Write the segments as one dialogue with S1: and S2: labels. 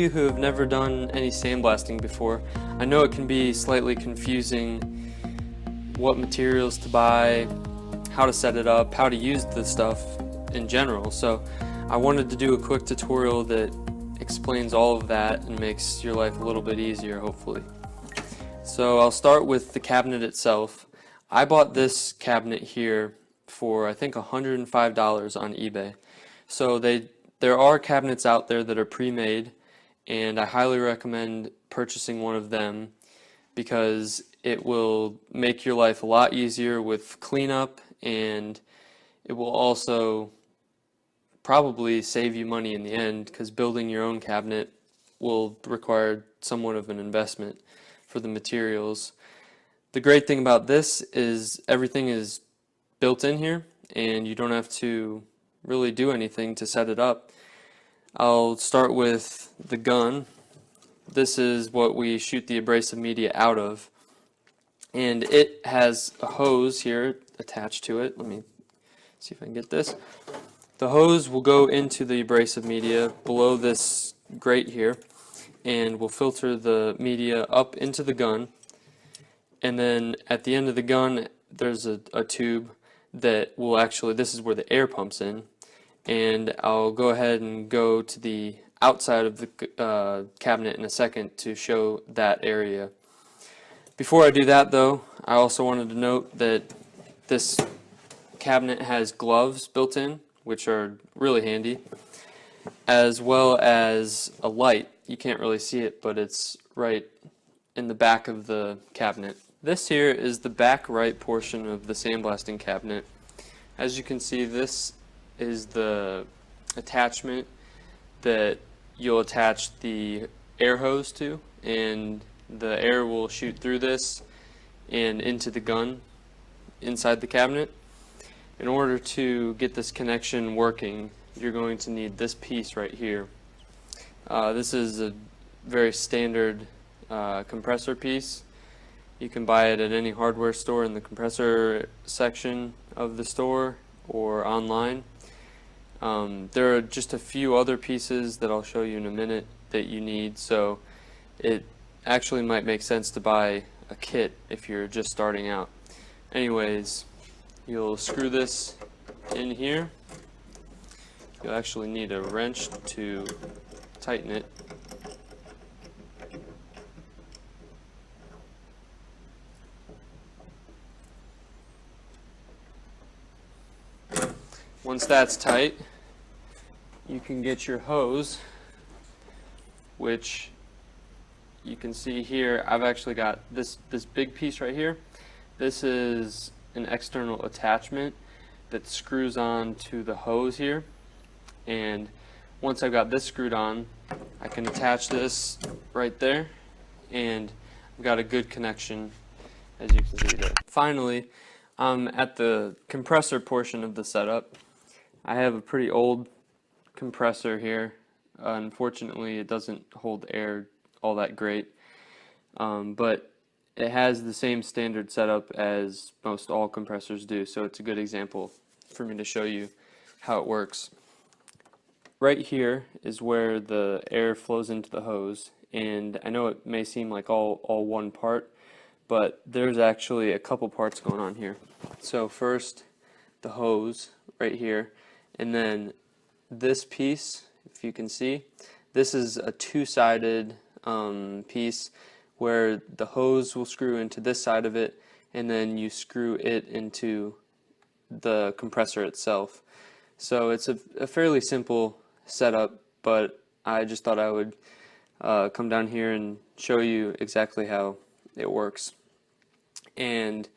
S1: you who have never done any sandblasting before, I know it can be slightly confusing what materials to buy, how to set it up, how to use the stuff in general. So I wanted to do a quick tutorial that explains all of that and makes your life a little bit easier, hopefully. So I'll start with the cabinet itself. I bought this cabinet here for I think $105 on eBay. So there are cabinets out there that are pre-made, and I highly recommend purchasing one of them because it will make your life a lot easier with cleanup, and it will also probably save you money in the end because building your own cabinet will require somewhat of an investment for the materials. The great thing about this is everything is built in here and you don't have to really do anything to set it up. I'll start with the gun. This is what we shoot the abrasive media out of, and it has a hose here attached to it. Let me see if I can get this. The hose will go into the abrasive media below this grate here, and will filter the media up into the gun. And then at the end of the gun there's a tube that will actually, this is where the air pumps in, and I'll go ahead and go to the outside of the cabinet in a second to show that area. Before I do that though, I also wanted to note that this cabinet has gloves built in, which are really handy, as well as a light. You can't really see it, but it's right in the back of the cabinet. This here is the back right portion of the sandblasting cabinet. As you can see, this is the attachment that you'll attach the air hose to, and the air will shoot through this and into the gun inside the cabinet. In order to get this connection working, you're going to need this piece right here. This is a very standard compressor piece. You can buy it at any hardware store in the compressor section of the store or online. There are just a few other pieces that I'll show you in a minute that you need, so it actually might make sense to buy a kit if you're just starting out. Anyways, you'll screw this in here. You'll actually need a wrench to tighten it. Once that's tight, you can get your hose, which you can see here. I've actually got this big piece right here. This is an external attachment that screws on to the hose here, and once I've got this screwed on, I can attach this right there, and I've got a good connection, as you can see there. Finally, at the compressor portion of the setup, I have a pretty old compressor here. Unfortunately, it doesn't hold air all that great, but it has the same standard setup as most all compressors do, so it's a good example for me to show you how it works. Right here is where the air flows into the hose, and I know it may seem like all one part, but there's actually a couple parts going on here. So first, the hose right here, and then this piece, if you can see, this is a two-sided piece where the hose will screw into this side of it, and then you screw it into the compressor itself. So it's a fairly simple setup, but I just thought I would come down here and show you exactly how it works. And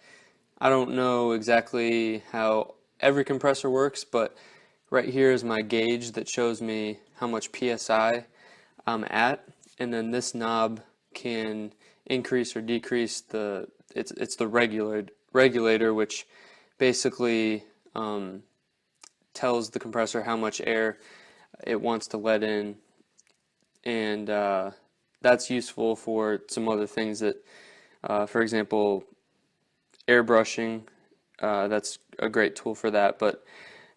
S1: I don't know exactly how every compressor works, but right here is my gauge that shows me how much PSI I'm at, and then this knob can increase or decrease it's the regulator, which basically tells the compressor how much air it wants to let in, and that's useful for some other things that, for example, airbrushing. That's a great tool for that, but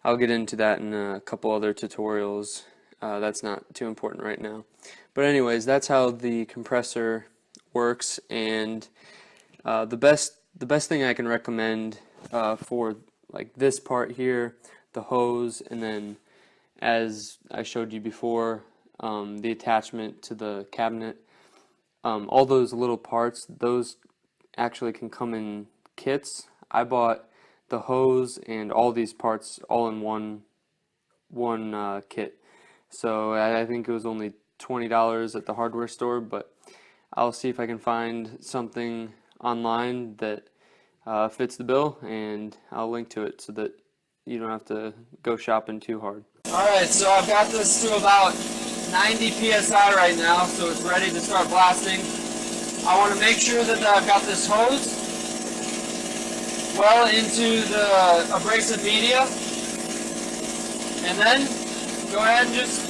S1: I'll get into that in a couple other tutorials That's not too important right now. But anyways, that's how the compressor works, and the best thing I can recommend for like this part here, the hose, and then as I showed you before, the attachment to the cabinet, all those little parts, those actually can come in kits. I bought the hose and all these parts all in one kit. So I think it was only $20 at the hardware store, but I'll see if I can find something online that fits the bill, and I'll link to it so that you don't have to go shopping too hard. Alright, so I've got this to about 90 psi right now, so it's ready to start blasting. I want to make sure that I've got this hose well into the abrasive media, and then go ahead and just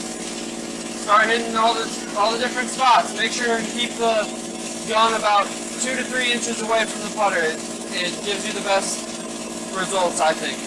S1: start hitting all the different spots. Make sure and keep the gun about 2 to 3 inches away from the putter. It gives you the best results, I think.